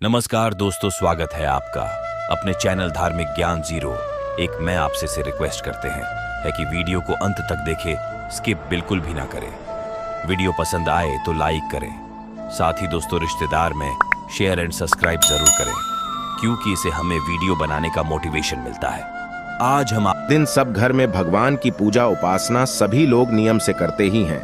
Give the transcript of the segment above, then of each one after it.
नमस्कार दोस्तों, स्वागत है आपका अपने चैनल धार्मिक ज्ञान जीरो। एक मैं आपसे से रिक्वेस्ट करते हैं कि वीडियो को अंत तक देखें, स्किप बिल्कुल भी ना करें। वीडियो पसंद आए तो लाइक करें, साथ ही दोस्तों रिश्तेदार में शेयर एंड सब्सक्राइब जरूर करें, क्योंकि इसे हमें वीडियो बनाने का मोटिवेशन मिलता है। आज हम दिन सब घर में भगवान की पूजा उपासना सभी लोग नियम से करते ही हैं।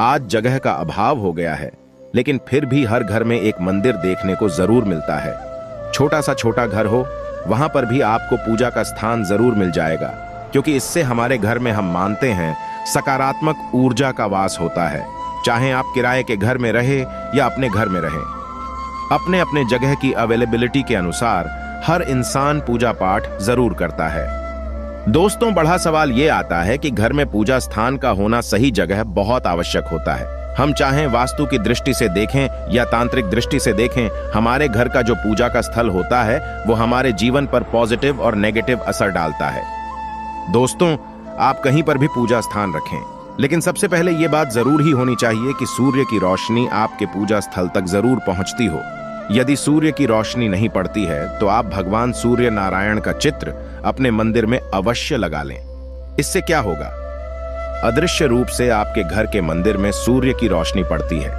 आज जगह का अभाव हो गया है, लेकिन फिर भी हर घर में एक मंदिर देखने को जरूर मिलता है। छोटा सा छोटा घर हो, वहां पर भी आपको पूजा का स्थान जरूर मिल जाएगा, क्योंकि इससे हमारे घर में हम मानते हैं सकारात्मक ऊर्जा का वास होता है। चाहे आप किराए के घर में रहे या अपने घर में रहें, अपने अपने जगह की अवेलेबिलिटी के अनुसार हर इंसान पूजा पाठ जरूर करता है। दोस्तों, बड़ा सवाल यह आता है कि घर में पूजा स्थान का होना सही जगह बहुत आवश्यक होता है। हम चाहें वास्तु की दृष्टि से देखें या तांत्रिक दृष्टि से देखें, हमारे घर का जो पूजा का स्थल होता है वो हमारे जीवन पर पॉजिटिव और नेगेटिव असर डालता है। दोस्तों, आप कहीं पर भी पूजा स्थान रखें, लेकिन सबसे पहले ये बात जरूर ही होनी चाहिए कि सूर्य की रोशनी आपके पूजा स्थल तक जरूर पहुंचती हो। यदि सूर्य की रोशनी नहीं पड़ती है तो आप भगवान सूर्य नारायण का चित्र अपने मंदिर में अवश्य लगा लें। इससे क्या होगा? अदृश्य रूप से आपके घर के मंदिर में सूर्य की रोशनी पड़ती है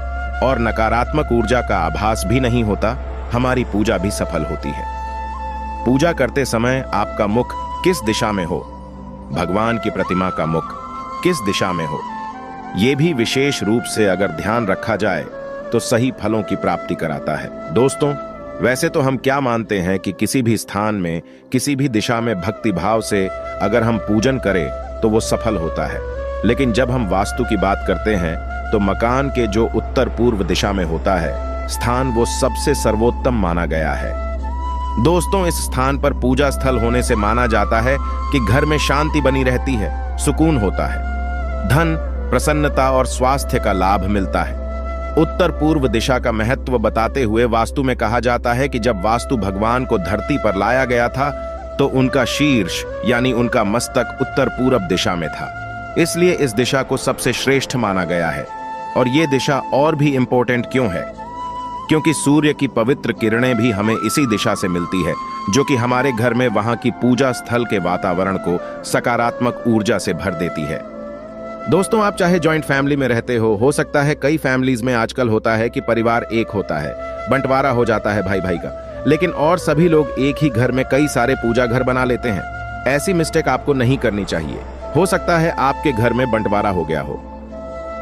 और नकारात्मक ऊर्जा का आभास भी नहीं होता। हमारी पूजा भी सफल होती है। पूजा करते समय आपका मुख किस दिशा में हो, भगवान की प्रतिमा का मुख किस दिशा में हो, यह भी विशेष रूप से अगर ध्यान रखा जाए तो सही फलों की प्राप्ति कराता है। दोस्तों, वैसे तो हम क्या मानते हैं कि किसी भी स्थान में किसी भी दिशा में भक्ति भाव से अगर हम पूजन करें तो वो सफल होता है, लेकिन जब हम वास्तु की बात करते हैं तो मकान के जो उत्तर पूर्व दिशा में होता है स्थान, वो सबसे सर्वोत्तम माना गया है। दोस्तों, इस स्थान पर पूजा स्थल होने से माना जाता है कि घर में शांति बनी रहती है, सुकून होता है, धन, प्रसन्नता और स्वास्थ्य का लाभ मिलता है। उत्तर पूर्व दिशा का महत्व बताते हुए वास्तु में कहा जाता है कि जब वास्तु भगवान को धरती पर लाया गया था तो उनका शीर्ष यानी उनका मस्तक उत्तर पूर्व दिशा में था, इसलिए इस दिशा को सबसे श्रेष्ठ माना गया है। और ये दिशा और भी इंपॉर्टेंट क्यों है? क्योंकि सूर्य की पवित्र किरणें भी हमें इसी दिशा से मिलती है, जो कि हमारे घर में वहां की पूजा स्थल के वातावरण को सकारात्मक ऊर्जा से भर देती है। दोस्तों, आप चाहे जॉइंट फैमिली में रहते हो सकता है कई फैमिलीज में आजकल होता है कि परिवार एक होता है, बंटवारा हो जाता है भाई भाई का, लेकिन और सभी लोग एक ही घर में कई सारे पूजा घर बना लेते हैं। ऐसी मिस्टेक आपको नहीं करनी चाहिए। हो सकता है आपके घर में बंटवारा हो गया हो,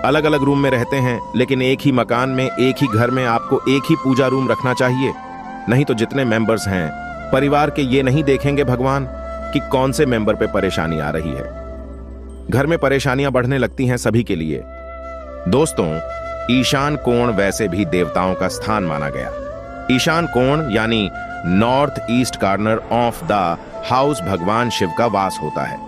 अलग अलग रूम में रहते हैं, लेकिन एक ही मकान में एक ही घर में आपको एक ही पूजा रूम रखना चाहिए। नहीं तो जितने मेंबर्स हैं परिवार के, ये नहीं देखेंगे भगवान कि कौन से मेंबर पे परेशानी आ रही है। घर में परेशानियां बढ़ने लगती हैं सभी के लिए। दोस्तों, ईशान कोण वैसे भी देवताओं का स्थान माना गया। ईशान कोण यानी north east corner of the house भगवान शिव का वास होता है।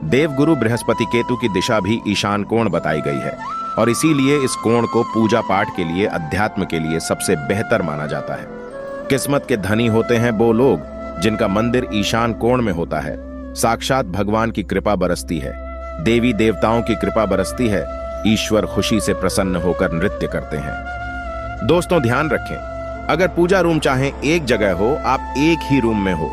देवगुरु बृहस्पति केतु की दिशा भी ईशान कोण बताई गई है और इसीलिए इस कोण को पूजा पाठ के लिए, अध्यात्म के लिए सबसे बेहतर माना जाता है। किस्मत के धनी होते हैं वो लोग जिनका मंदिर ईशान कोण में होता है। साक्षात भगवान की कृपा बरसती है, देवी देवताओं की कृपा बरसती है, ईश्वर खुशी से प्रसन्न होकर नृत्य करते हैं। दोस्तों, ध्यान रखें, अगर पूजा रूम चाहे एक जगह हो, आप एक ही रूम में हो,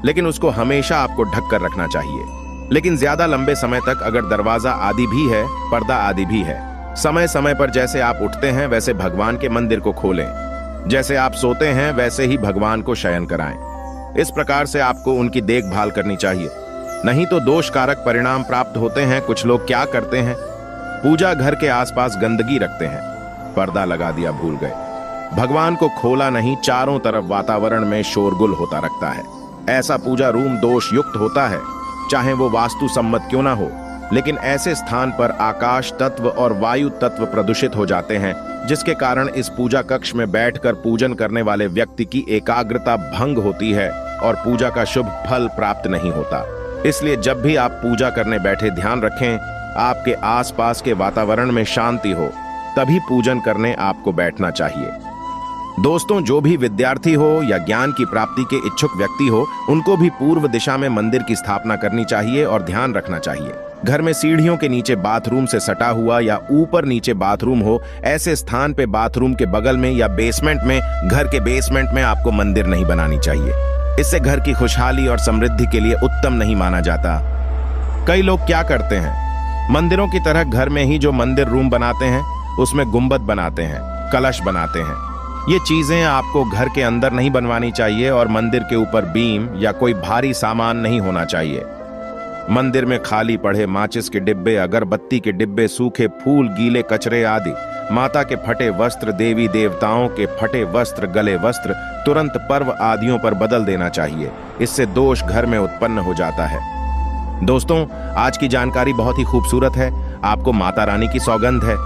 लेकिन उसको हमेशा आपको ढक कर रखना चाहिए। लेकिन ज्यादा लंबे समय तक अगर दरवाजा आदि भी है, पर्दा आदि भी है, समय समय पर जैसे आप उठते हैं वैसे भगवान के मंदिर को खोलें, जैसे आप सोते हैं वैसे ही भगवान को शयन कराएं। इस प्रकार से आपको उनकी देखभाल करनी चाहिए, नहीं तो दोष कारक परिणाम प्राप्त होते हैं। कुछ लोग क्या करते हैं, पूजा घर के आसपास गंदगी रखते हैं, पर्दा लगा दिया भूल गए, भगवान को खोला नहीं, चारों तरफ वातावरण में शोरगुल होता रखता है। ऐसा पूजा रूम दोष युक्त होता है, चाहे वो वास्तु सम्मत क्यों ना हो। लेकिन ऐसे स्थान पर आकाश तत्व और वायु तत्व प्रदूषित हो जाते हैं, जिसके कारण इस पूजा कक्ष में बैठकर पूजन करने वाले व्यक्ति की एकाग्रता भंग होती है और पूजा का शुभ फल प्राप्त नहीं होता। इसलिए जब भी आप पूजा करने बैठे, ध्यान रखें आपके आसपास के वातावरण में शांति हो, तभी पूजन करने आपको बैठना चाहिए। दोस्तों, जो भी विद्यार्थी हो या ज्ञान की प्राप्ति के इच्छुक व्यक्ति हो, उनको भी पूर्व दिशा में मंदिर की स्थापना करनी चाहिए और ध्यान रखना चाहिए घर में सीढ़ियों के नीचे बाथरूम से सटा हुआ या ऊपर नीचे बाथरूम हो, ऐसे स्थान पे बाथरूम के बगल में या बेसमेंट में, घर के बेसमेंट में आपको मंदिर नहीं बनानी चाहिए। इससे घर की खुशहाली और समृद्धि के लिए उत्तम नहीं माना जाता। कई लोग क्या करते हैं, मंदिरों की तरह घर में ही जो मंदिर रूम बनाते हैं उसमें गुंबद बनाते हैं, कलश बनाते हैं। ये चीजें आपको घर के अंदर नहीं बनवानी चाहिए और मंदिर के ऊपर बीम या कोई भारी सामान नहीं होना चाहिए। मंदिर में खाली पड़े माचिस के डिब्बे, अगरबत्ती के डिब्बे, सूखे फूल, गीले कचरे आदि, माता के फटे वस्त्र, देवी देवताओं के फटे वस्त्र, गले वस्त्र तुरंत पर्व आदियों पर बदल देना चाहिए। इससे दोष घर में उत्पन्न हो जाता है। दोस्तों, आज की जानकारी बहुत ही खूबसूरत है। आपको माता रानी की सौगंध है,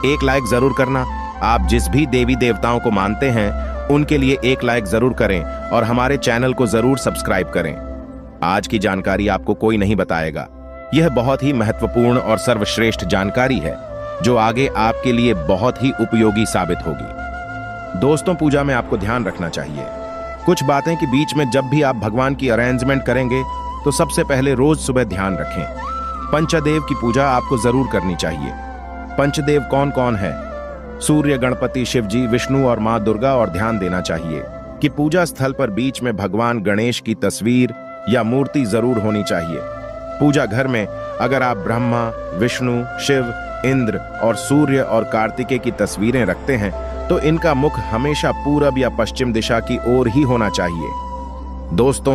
एक लाइक जरूर करना। आप जिस भी देवी देवताओं को मानते हैं उनके लिए एक लाइक जरूर करें और हमारे चैनल को जरूर सब्सक्राइब करें। आज की जानकारी आपको कोई नहीं बताएगा। यह बहुत ही महत्वपूर्ण और सर्वश्रेष्ठ जानकारी है जो आगे आपके लिए बहुत ही उपयोगी साबित होगी। दोस्तों, पूजा में आपको ध्यान रखना चाहिए कुछ बातें कि बीच में जब भी आप भगवान की अरेंजमेंट करेंगे तो सबसे पहले रोज सुबह ध्यान रखें। पंचदेव की पूजा आपको जरूर करनी चाहिए। पंचदेव कौन कौन है? सूर्य, गणपति, शिव जी, विष्णु और मां दुर्गा। और ध्यान देना चाहिए कि पूजा स्थल पर बीच में भगवान गणेश की तस्वीर या मूर्ति जरूर होनी चाहिए। पूजा घर में अगर आप ब्रह्मा, विष्णु, शिव, इंद्र और सूर्य और कार्तिकेय की तस्वीरें रखते हैं तो इनका मुख हमेशा पूरब या पश्चिम दिशा की ओर ही होना चाहिए। दोस्तों,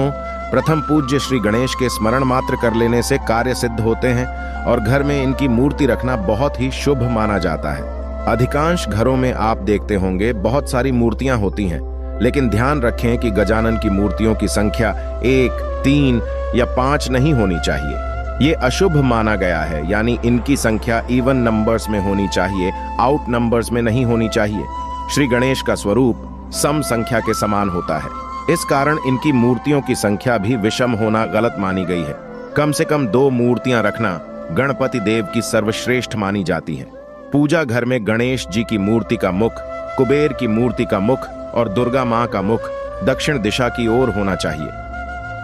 प्रथम पूज्य श्री गणेश के स्मरण मात्र कर लेने से कार्य सिद्ध होते हैं और घर में इनकी मूर्ति रखना बहुत ही शुभ माना जाता है। अधिकांश घरों में आप देखते होंगे बहुत सारी मूर्तियां होती हैं, लेकिन ध्यान रखें कि गजानन की मूर्तियों की संख्या 1, 3 या 5 नहीं होनी चाहिए। ये अशुभ माना गया है, यानी इनकी संख्या इवन नंबर्स में होनी चाहिए, आउट नंबर्स में नहीं होनी चाहिए। श्री गणेश का स्वरूप सम संख्या के समान होता है, इस कारण इनकी मूर्तियों की संख्या भी विषम होना गलत मानी गई है। कम से कम 2 मूर्तियां रखना गणपति देव की सर्वश्रेष्ठ मानी जाती है। पूजा घर में गणेश जी की मूर्ति का मुख, कुबेर की मूर्ति का मुख और दुर्गा मां का मुख दक्षिण दिशा की ओर होना चाहिए।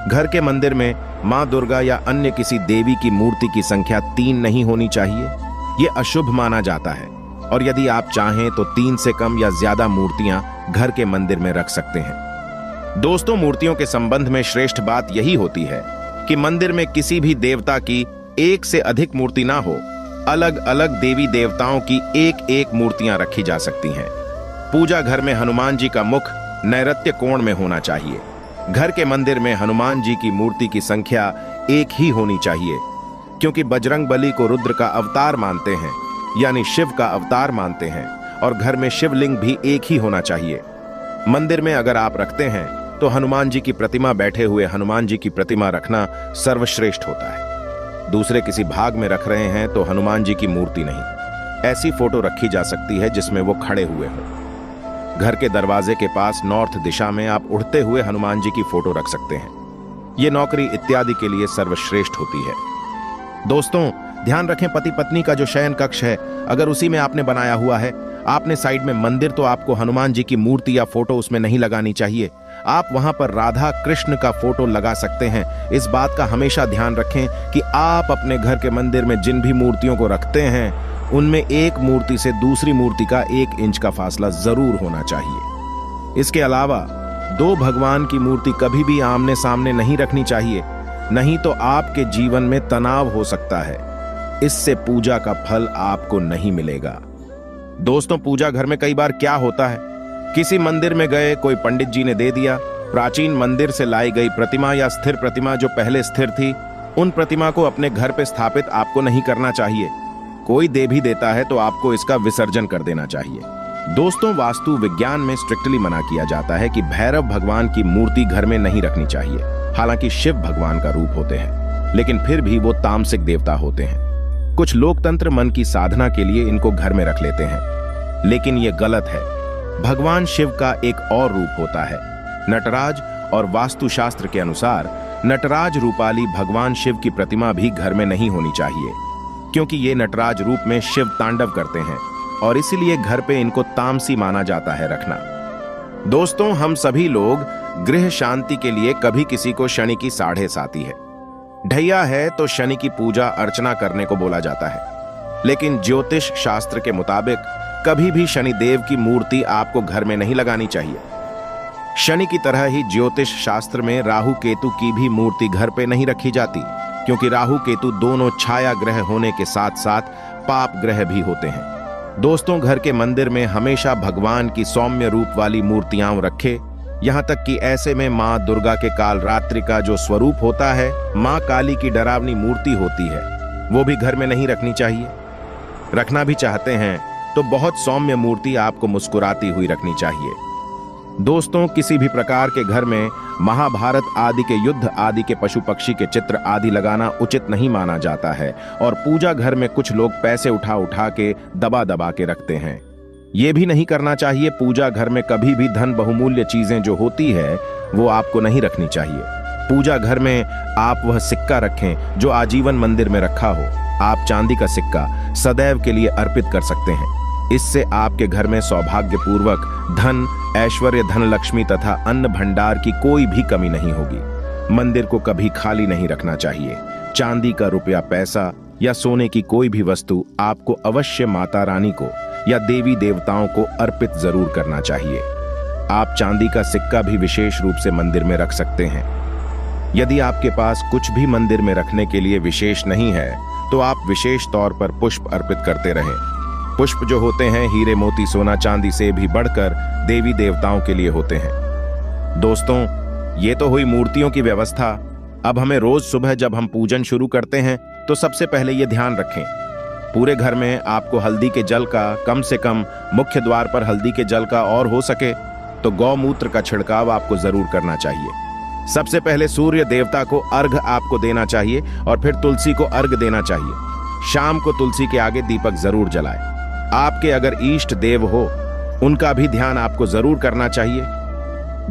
घर के मंदिर में मां दुर्गा या अन्य किसी देवी की मूर्ति की संख्या 3 नहीं होनी चाहिए। यह अशुभ माना जाता है और यदि आप चाहें तो 3 से कम या ज्यादा मूर्तियां घर के मंदिर में रख सकते हैं। दोस्तों, मूर्तियों के संबंध में श्रेष्ठ बात यही होती है कि मंदिर में किसी भी देवता की 1 से अधिक मूर्ति ना हो। अलग अलग देवी देवताओं की 1-1 मूर्तियां रखी जा सकती हैं। पूजा घर में हनुमान जी का मुख नैऋत्य कोण में होना चाहिए। घर के मंदिर में हनुमान जी की मूर्ति की संख्या 1 ही होनी चाहिए, क्योंकि बजरंग बली को रुद्र का अवतार मानते हैं, यानी शिव का अवतार मानते हैं, और घर में शिवलिंग भी 1 ही होना चाहिए। मंदिर में अगर आप रखते हैं तो हनुमान जी की प्रतिमा, बैठे हुए हनुमान जी की प्रतिमा रखना सर्वश्रेष्ठ होता है। दूसरे किसी भाग में रख रहे हैं तो हनुमान जी की मूर्ति नहीं, ऐसी फोटो रखी जा सकती है जिसमें वो खड़े हुए हों। घर के दरवाजे के पास नॉर्थ दिशा में आप उड़ते हुए हनुमान जी की फोटो रख सकते हैं। ये नौकरी इत्यादि के लिए सर्वश्रेष्ठ होती है। दोस्तों, ध्यान रखें, पति पत्नी का जो शयन कक्ष है अगर उसी में आपने बनाया हुआ है, आपने साइड में मंदिर, तो आपको हनुमान जी की मूर्ति या फोटो उसमें नहीं लगानी चाहिए। आप वहां पर राधा कृष्ण का फोटो लगा सकते हैं। इस बात का हमेशा ध्यान रखें कि आप अपने घर के मंदिर में जिन भी मूर्तियों को रखते हैं उनमें एक मूर्ति से दूसरी मूर्ति का 1 इंच का फासला जरूर होना चाहिए। इसके अलावा 2 भगवान की मूर्ति कभी भी आमने सामने नहीं रखनी चाहिए, नहीं तो आपके जीवन में तनाव हो सकता है। इससे पूजा का फल आपको नहीं मिलेगा। दोस्तों, पूजा घर में कई बार क्या होता है, किसी मंदिर में गए, कोई पंडित जी ने दे दिया, प्राचीन मंदिर से लाई गई प्रतिमा या स्थिर प्रतिमा जो पहले स्थिर थी, उन प्रतिमा को अपने घर पे स्थापित आपको नहीं करना चाहिए। कोई दे भी देता है तो आपको इसका विसर्जन कर देना चाहिए। दोस्तों, वास्तु विज्ञान में स्ट्रिक्टली मना किया जाता है कि भैरव भगवान की मूर्ति घर में नहीं रखनी चाहिए। हालांकि शिव भगवान का रूप होते हैं, लेकिन फिर भी वो तामसिक देवता होते हैं। कुछ लोकतंत्र मन की साधना के लिए इनको घर में रख लेते हैं, लेकिन ये गलत है। भगवान शिव का एक और रूप होता है नटराज, और वास्तुशास्त्र के अनुसार नटराज रूपाली भगवान शिव की प्रतिमा भी घर में नहीं होनी चाहिए, क्योंकि ये नटराज रूप में शिव तांडव करते हैं और इसीलिए घर पे इनको तामसी माना जाता है रखना। दोस्तों, हम सभी लोग गृह शांति के लिए कभी किसी को शनि की 7.5 आती है, ढैया है तो शनि की पूजा अर्चना करने को बोला जाता है, लेकिन ज्योतिष शास्त्र के मुताबिक कभी भी शनि देव की मूर्ति आपको घर में नहीं लगानी चाहिए। शनि की तरह ही ज्योतिष शास्त्र में राहु केतु की भी मूर्ति घर पे नहीं रखी जाती, क्योंकि राहु केतु दोनों छाया ग्रह होने के साथ साथ पाप ग्रह भी होते हैं। दोस्तों, घर के मंदिर में हमेशा भगवान की सौम्य रूप वाली मूर्तियां रखें। यहाँ तक कि ऐसे में माँ दुर्गा के कालरात्रि का जो स्वरूप होता है, माँ काली की डरावनी मूर्ति होती है, वो भी घर में नहीं रखनी चाहिए। रखना भी चाहते हैं तो बहुत सौम्य मूर्ति आपको मुस्कुराती हुई रखनी चाहिए। दोस्तों, किसी भी प्रकार के घर में महाभारत आदि के युद्ध आदि के पशु पक्षी के चित्र आदि लगाना उचित नहीं माना जाता है, और पूजा घर में कुछ लोग पैसे उठा उठा के दबा दबा के रखते हैं। ये भी नहीं करना चाहिए। पूजा घर में कभी भी धन बहुमूल्य चीजें जो होती है वो आपको नहीं रखनी चाहिए। पूजा घर में आप वह सिक्का रखें जो आजीवन मंदिर में रखा हो। आप चांदी का सिक्का सदैव के लिए अर्पित कर सकते हैं। इससे आपके घर में सौभाग्यपूर्वक धन, ऐश्वर्य, धन लक्ष्मी तथा अन्न भंडार की कोई भी कमी नहीं होगी। मंदिर को कभी खाली नहीं रखना चाहिए। चांदी का रुपया, पैसा या सोने की कोई भी वस्तु आपको अवश्य माता रानी को या देवी देवताओं को अर्पित जरूर करना चाहिए। आप चांदी का सिक्का भी विशेष रूप से मंदिर में रख सकते हैं। यदि आपके पास कुछ भी मंदिर में रखने के लिए विशेष नहीं है तो आप विशेष तौर पर पुष्प अर्पित करते रहें। पुष्प जो होते हैं हीरे, मोती, सोना, चांदी से भी बढ़कर देवी देवताओं के लिए होते हैं। दोस्तों, ये तो हुई मूर्तियों की व्यवस्था। अब हमें रोज सुबह जब हम पूजन शुरू करते हैं तो सबसे पहले ये ध्यान रखें, पूरे घर में आपको हल्दी के जल का कम से कम मुख्य द्वार पर हल्दी के जल का, और हो सके तो गौमूत्र का छिड़काव आपको जरूर करना चाहिए। सबसे पहले सूर्य देवता को अर्घ आपको देना चाहिए और फिर तुलसी को अर्घ देना चाहिए। शाम को तुलसी के आगे दीपक जरूर जलाएं। आपके अगर इष्ट देव हो उनका भी ध्यान आपको जरूर करना चाहिए।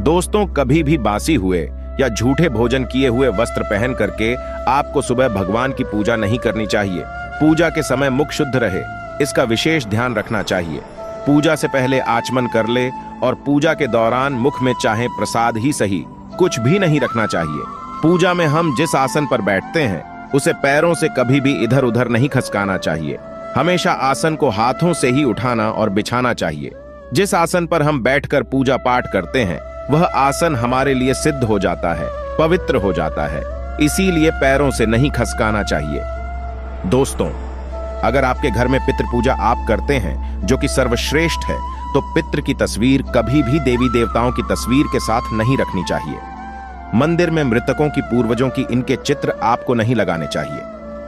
दोस्तों, कभी भी बासी हुए या झूठे भोजन किए हुए वस्त्र पहन करके आपको सुबह भगवान की पूजा नहीं करनी चाहिए। पूजा के समय मुख शुद्ध रहे, इसका विशेष ध्यान रखना चाहिए। पूजा से पहले आचमन कर ले और पूजा के दौरान मुख में चाहे प्रसाद ही सही, कुछ भी नहीं रखना चाहिए। पूजा में हम जिस आसन पर बैठते हैं उसे पैरों से कभी भी इधर उधर नहीं खसकाना चाहिए। हमेशा आसन को हाथों से ही उठाना और बिछाना चाहिए। जिस आसन पर हम बैठकर पूजा पाठ करते हैं वह आसन हमारे लिए सिद्ध हो जाता है, पवित्र हो जाता है, इसीलिए पैरों से नहीं खसकाना चाहिए। दोस्तों, अगर आपके घर में पितृ पूजा आप करते हैं जो कि सर्वश्रेष्ठ है, तो पितृ की तस्वीर कभी भी देवी देवताओं की तस्वीर के साथ नहीं रखनी चाहिए। मंदिर में मृतकों की, पूर्वजों की इनके चित्र आपको नहीं लगाने चाहिए।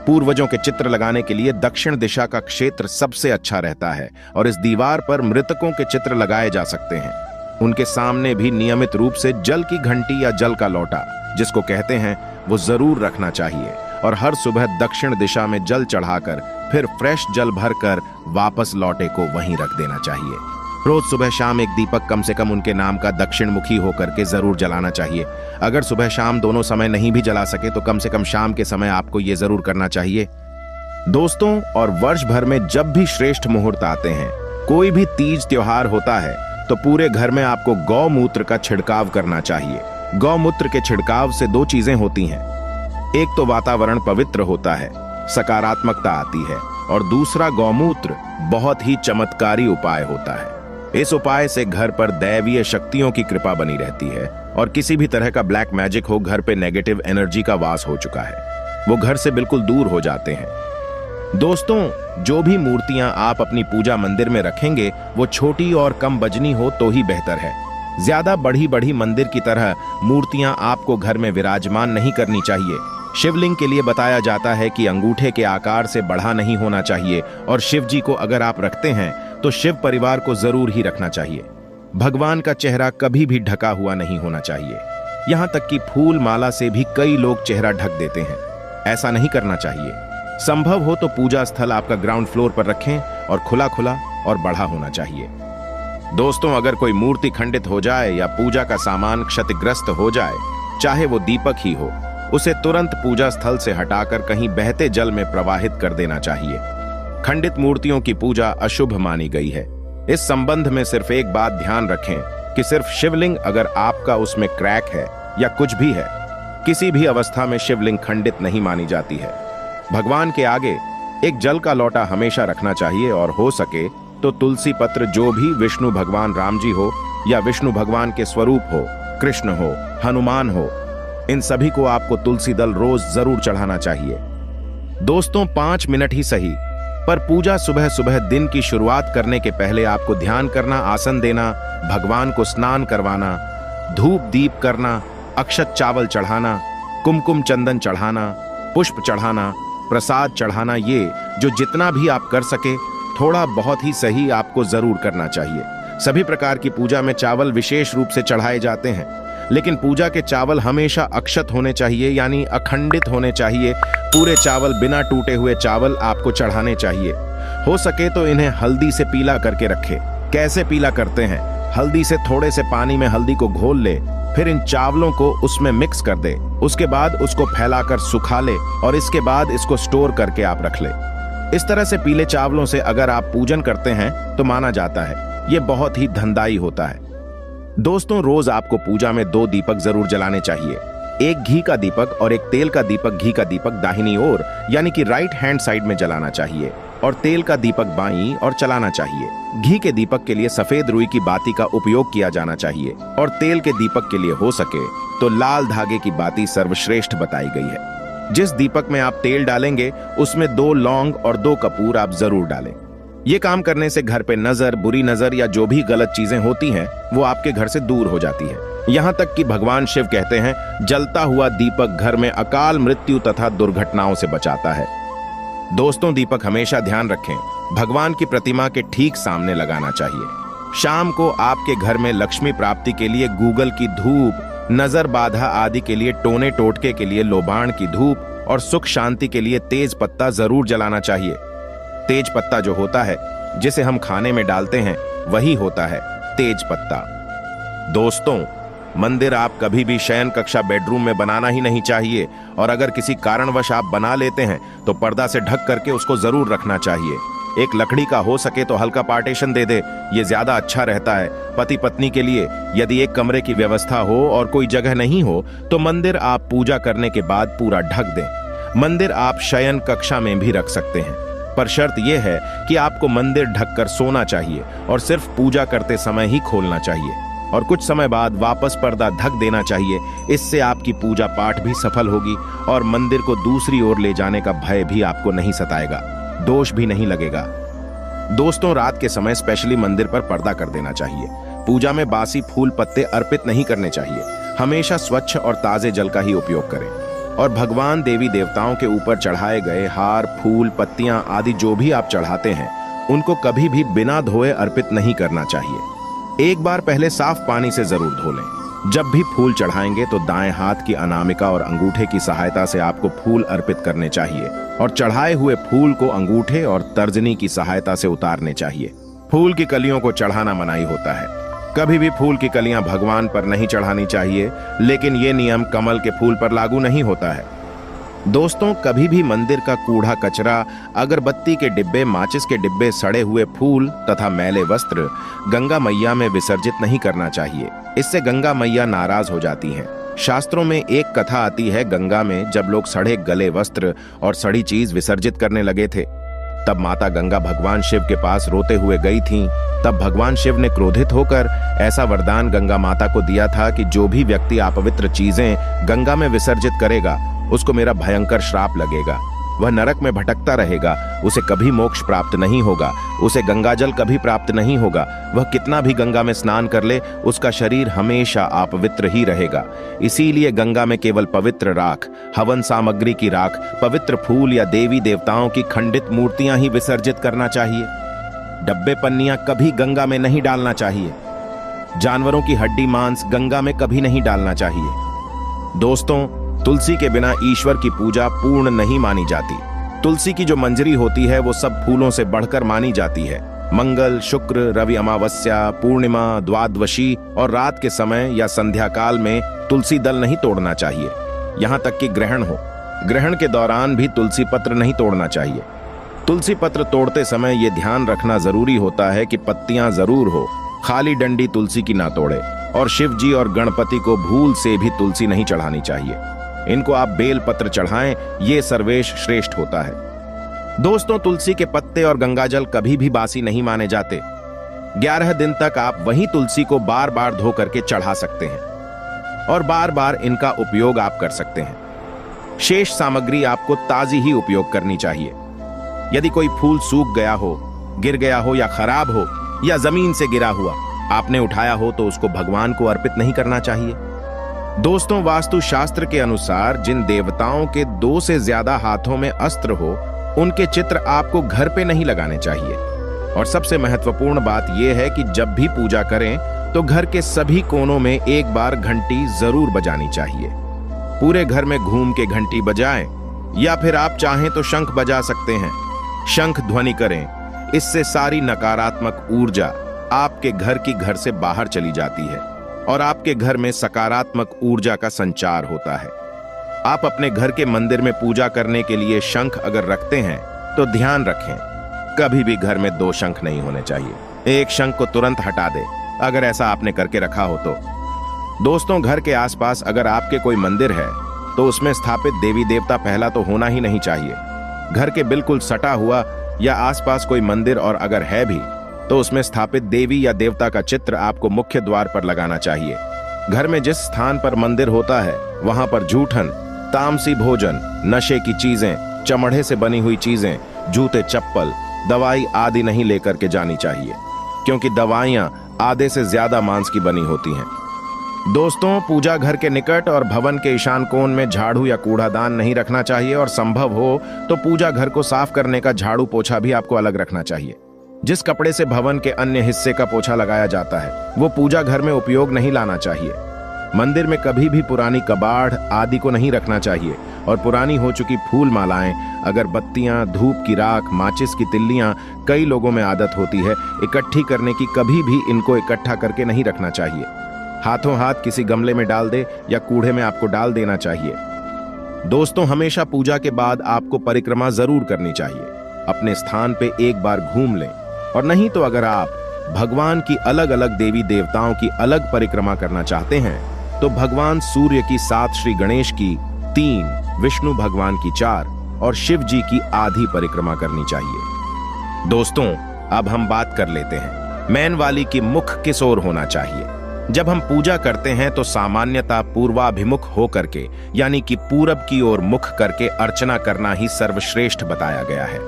पूर्वजों के चित्र लगाने के लिए दक्षिण दिशा का क्षेत्र सबसे अच्छा रहता है और इस दीवार पर मृतकों के चित्र लगाए जा सकते हैं। उनके सामने भी नियमित रूप से जल की घंटी या जल का लोटा, जिसको कहते हैं, वो जरूर रखना चाहिए और हर सुबह दक्षिण दिशा में जल चढ़ाकर फिर फ्रेश जल भरकर वापस लौटे को वहीं रख देना चाहिए। रोज सुबह शाम एक दीपक कम से कम उनके नाम का दक्षिण मुखी होकर के जरूर जलाना चाहिए। अगर सुबह शाम दोनों समय नहीं भी जला सके तो कम से कम शाम के समय आपको ये जरूर करना चाहिए। दोस्तों, और वर्ष भर में जब भी श्रेष्ठ मुहूर्त आते हैं, कोई भी तीज त्योहार होता है, तो पूरे घर में आपको गौमूत्र का छिड़काव करना चाहिए। गौमूत्र के छिड़काव से दो चीजें होती हैं, एक तो वातावरण पवित्र होता है, सकारात्मकता आती है, और दूसरा गौमूत्र बहुत ही चमत्कारी उपाय होता है। इस उपाय से घर पर दैवीय शक्तियों की कृपा बनी रहती है और किसी भी तरह का ब्लैक मैजिक हो, घर पे नेगेटिव एनर्जी का वास हो चुका है, वो घर से बिल्कुल दूर हो जाते हैं। दोस्तों, जो भी मूर्तियां आप अपनी पूजा मंदिर में रखेंगे वो छोटी और कम वजनी हो तो ही बेहतर है। ज्यादा बड़ी बड़ी मंदिर की तरह मूर्तियां आपको घर में विराजमान नहीं करनी चाहिए। शिवलिंग के लिए बताया जाता है कि अंगूठे के आकार से बड़ा नहीं होना चाहिए, और शिव जी को अगर आप रखते हैं तो शिव परिवार को जरूर ही रखना चाहिए। भगवान का चेहरा कभी भी ढका हुआ नहीं होना चाहिए। यहाँ तक कि फूल माला से भी कई लोग चेहरा ढक देते हैं, ऐसा नहीं करना चाहिए। संभव हो तो पूजा स्थल आपका ग्राउंड फ्लोर पर रखें और खुला खुला और बड़ा होना चाहिए। दोस्तों, अगर कोई मूर्ति खंडित हो जाए या पूजा का सामान क्षतिग्रस्त हो जाए, चाहे वो दीपक ही हो, उसे तुरंत पूजा स्थल से हटाकर कहीं बहते जल में प्रवाहित कर देना चाहिए। खंडित मूर्तियों की पूजा अशुभ मानी गई है। इस संबंध में सिर्फ एक बात ध्यान रखें कि सिर्फ शिवलिंग अगर आपका उसमें क्रैक है या कुछ भी है किसी भी अवस्था में शिवलिंग खंडित नहीं मानी जाती है। भगवान के आगे एक जल का लोटा हमेशा रखना चाहिए और हो सके तो तुलसी पत्र, जो भी विष्णु भगवान राम जी हो या विष्णु भगवान के स्वरूप हो, कृष्ण हो, हनुमान हो, इन सभी को आपको तुलसी दल रोज जरूर चढ़ाना चाहिए। दोस्तों 5 मिनट ही सही, पर पूजा सुबह सुबह दिन की शुरुआत करने के पहले आपको ध्यान करना, आसन देना, भगवान को स्नान करवाना, धूप दीप करना, अक्षत चावल चढ़ाना, कुमकुम चंदन चढ़ाना, पुष्प चढ़ाना, प्रसाद चढ़ाना, ये जो जितना भी आप कर सके थोड़ा बहुत ही सही आपको जरूर करना चाहिए। सभी प्रकार की पूजा में चावल विशेष रूप से चढ़ाए जाते हैं, लेकिन पूजा के चावल हमेशा अक्षत होने चाहिए, यानी अखंडित होने चाहिए। पूरे चावल, बिना टूटे हुए चावल आपको चढ़ाने चाहिए। हो सके तो इन्हें हल्दी से पीला करके रखें। कैसे पीला करते हैं? हल्दी से थोड़े से पानी में हल्दी को घोल ले, फिर इन चावलों को उसमें मिक्स कर दे, उसके बाद उसको फैलाकर सुखा ले और इसके बाद इसको स्टोर करके आप रख ले। इस तरह से पीले चावलों से अगर आप पूजन करते हैं तो माना जाता है ये बहुत ही धनदायी होता है। दोस्तों रोज आपको पूजा में 2 दीपक जरूर जलाने चाहिए। एक घी का दीपक और एक तेल का दीपक। घी का दीपक दाहिनी ओर यानी कि राइट हैंड साइड में जलाना चाहिए और तेल का दीपक बाईं और चलाना चाहिए। घी के दीपक के लिए सफेद रुई की बाती का उपयोग किया जाना चाहिए और तेल के दीपक के लिए हो सके तो लाल धागे की बाती सर्वश्रेष्ठ बताई गई है। जिस दीपक में आप तेल डालेंगे उसमें 2 लौंग और 2 कपूर आप जरूर डालें। ये काम करने से घर पे नजर, बुरी नजर या जो भी गलत चीजें होती हैं वो आपके घर से दूर हो जाती है। यहाँ तक कि भगवान शिव कहते हैं जलता हुआ दीपक घर में अकाल मृत्यु तथा दुर्घटनाओं से बचाता है। दोस्तों दीपक हमेशा ध्यान रखें भगवान की प्रतिमा के ठीक सामने लगाना चाहिए। शाम को आपके घर में लक्ष्मी प्राप्ति के लिए गूगल की धूप, नजर बाधा आदि के लिए टोने टोटके के लिए लोबान की धूप और सुख शांति के लिए तेज पत्ता जरूर जलाना चाहिए। तेज पत्ता जो होता है जिसे हम खाने में डालते हैं वही होता है तेज पत्ता। दोस्तों मंदिर आप कभी भी शयन कक्षा बेडरूम में बनाना ही नहीं चाहिए और अगर किसी कारणवश आप बना लेते हैं तो पर्दा से ढक करके उसको जरूर रखना चाहिए। एक लकड़ी का हो सके तो हल्का पार्टीशन दे दे, ये ज्यादा अच्छा रहता है। पति पत्नी के लिए यदि एक कमरे की व्यवस्था हो और कोई जगह नहीं हो तो मंदिर आप पूजा करने के बाद पूरा ढक दें। मंदिर आप शयन कक्षा में भी रख सकते हैं, पर शर्त यह है कि आपको मंदिर ढककर सोना चाहिए और सिर्फ पूजा करते समय ही खोलना चाहिए और कुछ समय बाद वापस पर्दा ढक देना चाहिए। इससे आपकी पूजा पाठ भी सफल होगी और मंदिर को दूसरी ओर ले जाने का भय भी आपको नहीं सताएगा, दोष भी नहीं लगेगा। दोस्तों रात के समय स्पेशली मंदिर पर पर्दा कर देना चाहिए। पूजा में बासी फूल पत्ते अर्पित नहीं करने चाहिए। हमेशा स्वच्छ और ताजे जल का ही उपयोग करें और भगवान देवी देवताओं के ऊपर चढ़ाए गए हार, फूल, पत्तियां आदि जो भी आप चढ़ाते हैं उनको कभी भी बिना धोए अर्पित नहीं करना चाहिए। एक बार पहले साफ पानी से जरूर धो लें। जब भी फूल चढ़ाएंगे तो दाएं हाथ की अनामिका और अंगूठे की सहायता से आपको फूल अर्पित करने चाहिए और चढ़ाए हुए फूल को अंगूठे और तर्जनी की सहायता से उतारने चाहिए। फूल की कलियों को चढ़ाना मनाही होता है। कभी भी फूल की कलियां भगवान पर नहीं चढ़ानी चाहिए, लेकिन ये नियम कमल के फूल पर लागू नहीं होता है। दोस्तों कभी भी मंदिर का कूड़ा कचरा, अगरबत्ती के डिब्बे, माचिस के डिब्बे, सड़े हुए फूल तथा मैले वस्त्र गंगा मैया में विसर्जित नहीं करना चाहिए। इससे गंगा मैया नाराज हो जाती हैं। शास्त्रों में एक कथा आती है, गंगा में जब लोग सड़े गले वस्त्र और सड़ी चीज विसर्जित करने लगे थे तब माता गंगा भगवान शिव के पास रोते हुए गई थीं। तब भगवान शिव ने क्रोधित होकर ऐसा वरदान गंगा माता को दिया था कि जो भी व्यक्ति अपवित्र चीजें गंगा में विसर्जित करेगा उसको मेरा भयंकर श्राप लगेगा। वह नरक में भटकता रहेगा, उसे कभी मोक्ष प्राप्त नहीं होगा, उसे गंगाजल कभी प्राप्त नहीं होगा। वह कितना भी गंगा में स्नान कर ले उसका शरीर हमेशा अपवित्र ही रहेगा। इसीलिए गंगा में केवल पवित्र राख, हवन सामग्री की राख, पवित्र फूल या देवी देवताओं की खंडित मूर्तियां ही विसर्जित करना चाहिए। डब्बे पन्नियां कभी गंगा में नहीं डालना चाहिए। जानवरों की हड्डी मांस गंगा में कभी नहीं डालना चाहिए। दोस्तों तुलसी के बिना ईश्वर की पूजा पूर्ण नहीं मानी जाती। तुलसी की जो मंजरी होती है वो सब फूलों से बढ़कर मानी जाती है। मंगल, शुक्र, रवि अमावस्या, पूर्णिमा, द्वादशी और रात के समय या संध्या काल में तुलसी दल नहीं तोड़ना चाहिए। यहाँ तक कि ग्रहण हो, ग्रहण के दौरान भी तुलसी पत्र नहीं तोड़ना चाहिए। तुलसी पत्र तोड़ते समय ये ध्यान रखना जरूरी होता है कि पत्तियां जरूर हो, खाली डंडी तुलसी की ना तोड़े और शिव जी और गणपति को भूल से भी तुलसी नहीं चढ़ानी चाहिए। इनको आप बेल पत्र चढ़ाएं, ये सर्वेश श्रेष्ठ होता है। दोस्तों, तुलसी के पत्ते और गंगाजल कभी भी बासी नहीं माने जाते। 11 दिन तक आप वही तुलसी को बार बार धो करके चढ़ा सकते हैं और बार बार इनका उपयोग आप कर सकते हैं। शेष सामग्री आपको ताजी ही उपयोग करनी चाहिए। यदि कोई फूल सूख गया हो, गिर गया हो या खराब हो या जमीन से गिरा हुआ आपने उठाया हो तो उसको भगवान को अर्पित नहीं करना चाहिए। दोस्तों, वास्तु शास्त्र के अनुसार जिन देवताओं के 2 से ज्यादा हाथों में अस्त्र हो, उनके चित्र आपको घर पे नहीं लगाने चाहिए। और सबसे महत्वपूर्ण बात यह है कि जब भी पूजा करें तो घर के सभी कोनों में एक बार घंटी जरूर बजानी चाहिए। पूरे घर में घूम के घंटी बजाएं या फिर आप चाहें तो शंख बजा सकते हैं। शंख ध्वनि करें, इससे सारी नकारात्मक ऊर्जा आपके घर से बाहर चली जाती है और आपके घर में सकारात्मक ऊर्जा का संचार होता है। आप अपने घर के मंदिर में पूजा करने के लिए शंख अगर रखते हैं तो ध्यान रखें, कभी भी घर में 2 शंख नहीं होने चाहिए। एक शंख को तुरंत हटा दे अगर ऐसा आपने करके रखा हो तो। दोस्तों, घर के आसपास अगर आपके कोई मंदिर है तो उसमें स्थापित देवी देवता पहला तो होना ही नहीं चाहिए। घर के बिल्कुल सटा हुआ या आसपास कोई मंदिर और अगर है भी तो उसमें स्थापित देवी या देवता का चित्र आपको मुख्य द्वार पर लगाना चाहिए। घर में जिस स्थान पर मंदिर होता है वहां पर जूठन, तामसी भोजन, नशे की चीजें, चमड़े से बनी हुई चीजें, जूते, चप्पल, दवाई आदि नहीं लेकर के जानी चाहिए, क्योंकि दवाइयां आधे से ज्यादा मांस की बनी होती हैं। दोस्तों, पूजा घर के निकट और भवन के ईशान कोण में झाड़ू या कूड़ादान नहीं रखना चाहिए और संभव हो तो पूजा घर को साफ करने का झाड़ू पोछा भी आपको अलग रखना चाहिए। जिस कपड़े से भवन के अन्य हिस्से का पोछा लगाया जाता है वो पूजा घर में उपयोग नहीं लाना चाहिए। मंदिर में कभी भी पुरानी कबाड़ आदि को नहीं रखना चाहिए और पुरानी हो चुकी फूल मालाएं, अगरबत्तियां, धूप की राख, माचिस की तिल्लियां कई लोगों में आदत होती है इकट्ठी करने की, कभी भी इनको इकट्ठा करके नहीं रखना चाहिए। हाथों हाथ किसी गमले में डाल दे या कूड़े में आपको डाल देना चाहिए। दोस्तों, हमेशा पूजा के बाद आपको परिक्रमा जरूर करनी चाहिए। अपने स्थान पे एक बार घूम लें और नहीं तो अगर आप भगवान की अलग अलग देवी देवताओं की अलग परिक्रमा करना चाहते हैं तो भगवान सूर्य की 7, श्री गणेश की 3, विष्णु भगवान की 4 और शिव जी की आधी परिक्रमा करनी चाहिए। दोस्तों, अब हम बात कर लेते हैं मैन वाली की मुख किस ओर होना चाहिए। जब हम पूजा करते हैं तो सामान्यतः पूर्वाभिमुख होकर के यानी कि पूरब की ओर मुख करके अर्चना करना ही सर्वश्रेष्ठ बताया गया है।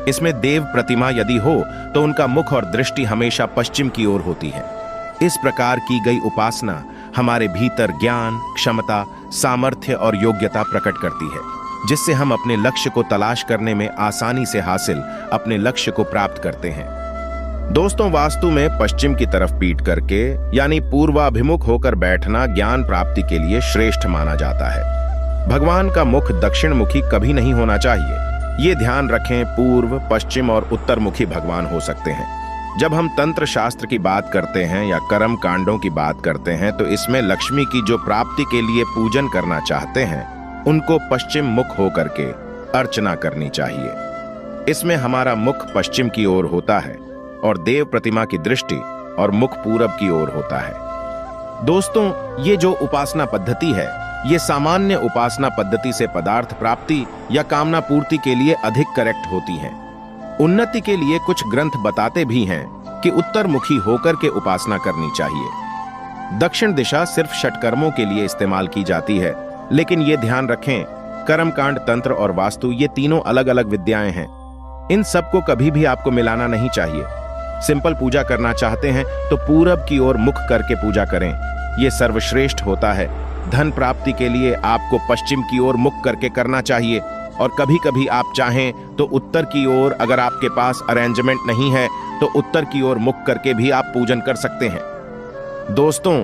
इसमें देव प्रतिमा यदि हो तो उनका मुख और दृष्टि हमेशा पश्चिम की ओर होती है। इस प्रकार की गई उपासना हमारे भीतर ज्ञान, क्षमता, सामर्थ्य और योग्यता प्रकट करती है, जिससे हम अपने लक्ष्य को तलाश करने में आसानी से हासिल अपने लक्ष्य को प्राप्त करते हैं। दोस्तों, वास्तु में पश्चिम की तरफ पीठ करके यानी पूर्वाभिमुख होकर बैठना ज्ञान प्राप्ति के लिए श्रेष्ठ माना जाता है। भगवान का मुख दक्षिण मुखी कभी नहीं होना चाहिए। ये ध्यान रखें, पूर्व, पश्चिम और उत्तर मुखी भगवान हो सकते हैं। जब हम तंत्र शास्त्र की बात करते हैं या कर्म कांडों की बात करते हैं तो इसमें लक्ष्मी की जो प्राप्ति के लिए पूजन करना चाहते हैं उनको पश्चिम मुख होकर के अर्चना करनी चाहिए। इसमें हमारा मुख पश्चिम की ओर होता है और देव प्रतिमा की दृष्टि और मुख पूरब की ओर होता है। दोस्तों, ये जो उपासना पद्धति है ये सामान्य उपासना पद्धति से पदार्थ प्राप्ति या कामना पूर्ति के लिए अधिक करेक्ट होती है। उन्नति के लिए कुछ ग्रंथ बताते भी हैं कि उत्तर मुखी होकर के उपासना करनी चाहिए। दक्षिण दिशा सिर्फ षटकर्मों के लिए इस्तेमाल की जाती है, लेकिन ये ध्यान रखें, कर्मकांड, तंत्र और वास्तु ये तीनों अलग अलग विद्याएं हैं। इन सबको कभी भी आपको मिलाना नहीं चाहिए। सिंपल पूजा करना चाहते हैं तो पूरब की ओर मुख करके पूजा करें, ये सर्वश्रेष्ठ होता है। धन प्राप्ति के लिए आपको पश्चिम की ओर मुख करके करना चाहिए और कभी कभी आप चाहें तो उत्तर की ओर, अगर आपके पास अरेंजमेंट नहीं है तो उत्तर की ओर मुख करके भी आप पूजन कर सकते हैं। दोस्तों,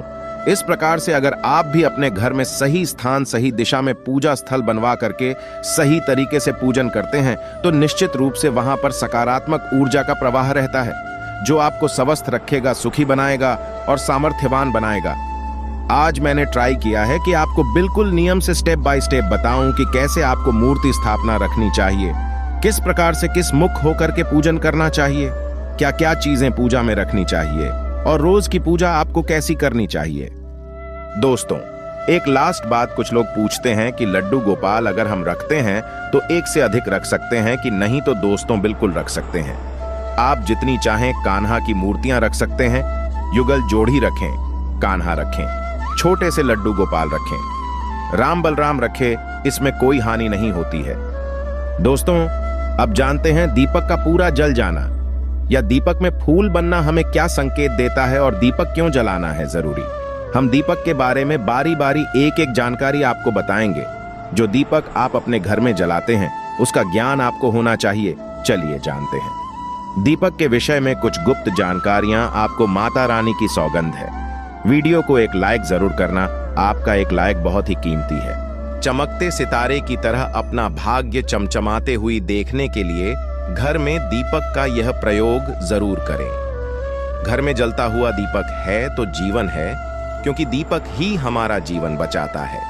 इस प्रकार से अगर आप भी अपने घर में सही स्थान, सही दिशा में पूजा स्थल बनवा करके सही तरीके से पूजन करते हैं तो निश्चित रूप से वहां पर सकारात्मक ऊर्जा का प्रवाह रहता है, जो आपको स्वस्थ रखेगा, सुखी बनाएगा और सामर्थ्यवान बनाएगा। आज मैंने ट्राई किया है कि आपको बिल्कुल नियम से स्टेप बाय स्टेप बताऊं कि कैसे आपको मूर्ति स्थापना रखनी चाहिए, किस प्रकार से किस मुख होकर के पूजन करना चाहिए, क्या क्या चीजें पूजा में रखनी चाहिए और रोज की पूजा आपको कैसी करनी चाहिए। दोस्तों, एक लास्ट बात, कुछ लोग पूछते हैं कि लड्डू गोपाल अगर हम रखते हैं तो एक से अधिक रख सकते हैं कि नहीं? तो दोस्तों बिल्कुल रख सकते हैं। आप जितनी चाहें कान्हा की मूर्तियां रख सकते हैं, युगल जोड़ी रखें, कान्हा रखें, छोटे से लड्डू गोपाल रखें, राम बलराम रखें, इसमें कोई हानि नहीं होती है। दोस्तों अब जानते हैं दीपक का पूरा जल जाना या दीपक में फूल बनना हमें क्या संकेत देता है और दीपक क्यों जलाना है जरूरी। हम दीपक के बारे में बारी बारी एक एक जानकारी आपको बताएंगे। जो दीपक आप अपने घर में जलाते हैं उसका ज्ञान आपको होना चाहिए। चलिए जानते हैं दीपक के विषय में कुछ गुप्त जानकारियां आपको माता रानी की सौगंध है। वीडियो को एक लाइक जरूर करना, आपका एक लाइक बहुत ही कीमती है। चमकते सितारे की तरह अपना भाग्य चमचमाते हुई देखने के लिए घर में दीपक का यह प्रयोग जरूर करें। घर में जलता हुआ दीपक है तो जीवन है, क्योंकि दीपक ही हमारा जीवन बचाता है।